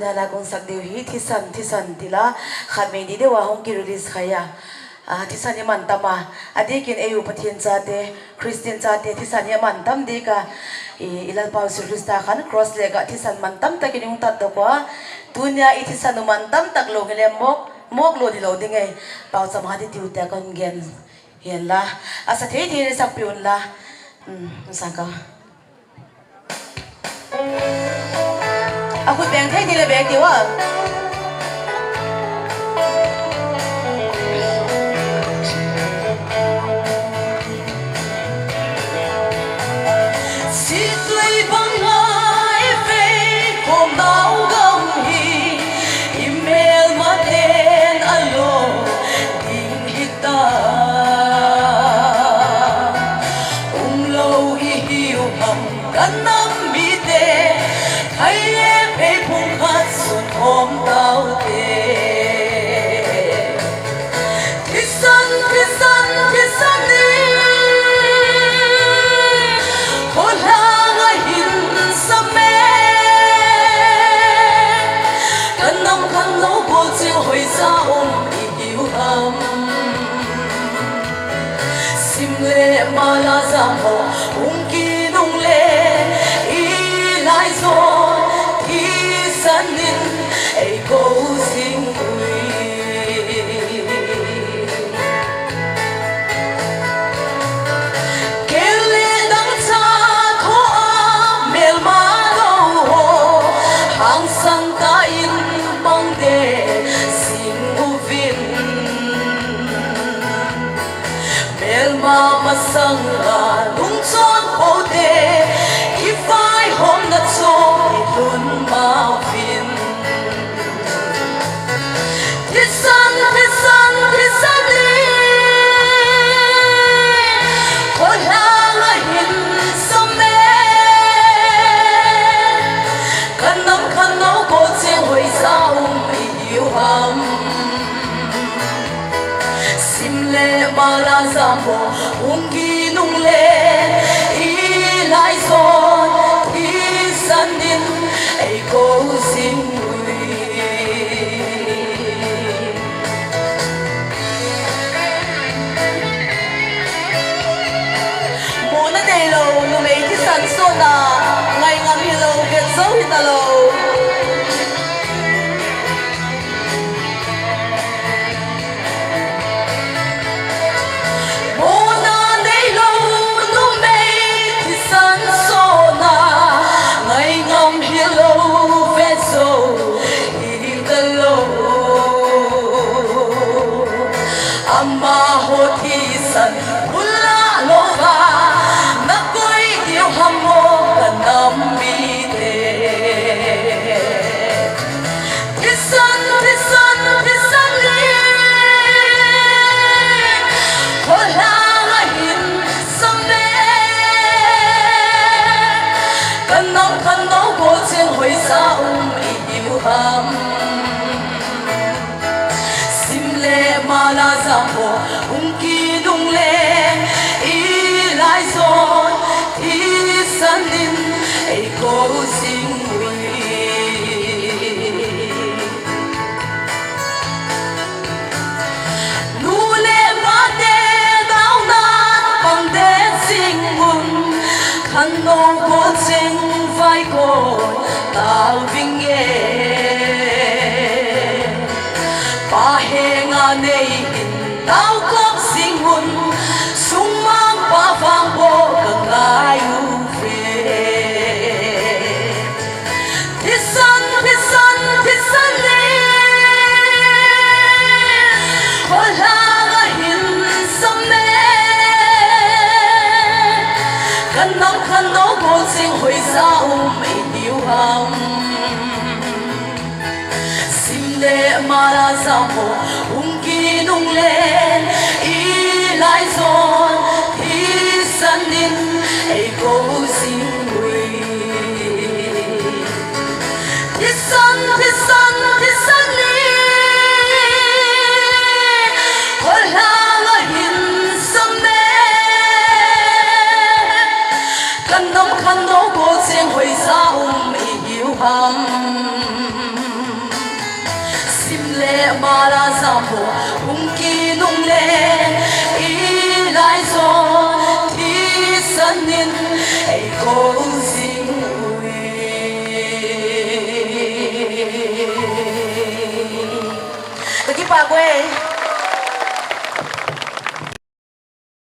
na la kung sagdiw hi thisan tila khatme ni dewa hong ki release khaya thisan ni man tama adikin eu pathian chate Christian chate thisan ni man tam de ka ilal pau surista khan cross lega thisan man tam takin yung tat do kwa tunya i thisan man tam tak lo ngele mok lo di lo ding ai pau sam ha di tiu ta kon gen hian la asa thei thei sak piun la saka aku beng thei ni le beng di wa Mala zamho ungki nung le ilai zo thi sanin ei ko sing ui kele dang cha kho a mel ma do ho hang sang ta in bang de sing u vin mel ma masang la lung chon ho de ki fai hom na cho i lun ma vin thisan li ko la la hin sam me kan nam kan no ko cheng hoi sa i yu ham simle mala zambo ungki nung le ilai zon thi sanin ei ko sing ui mona nei lo nu mei thi san so na ngai ngam hi lo get zo hi ta lo amma ho thi san pula lo ga na koi dio hamo kanam mi de thisan le ko la hin samme kanam kan no ko chen hoi sa i yu ham mala zambo ungki dung le ilai zon thi sanin ei ko sing ui nu le ma de dau na pang de sing mun khan no ko cheng vai ko tao ving ye pa henga nei in tao kok sing hun sung mang pa phang bo ka ngai u fe thisan le ko la ga hin sam me kan nam khan no ko sing hoi sa ei diu ham le mala zambo ungki nung le ilai zon thi sanin ei ko sing ui thisan li ko la la hin sam me kan nam khan no ko cheng hoi sa ei yu ham mara sampo ung ki nung le i lai so thi sanin ai ko sing ui Cái bà quê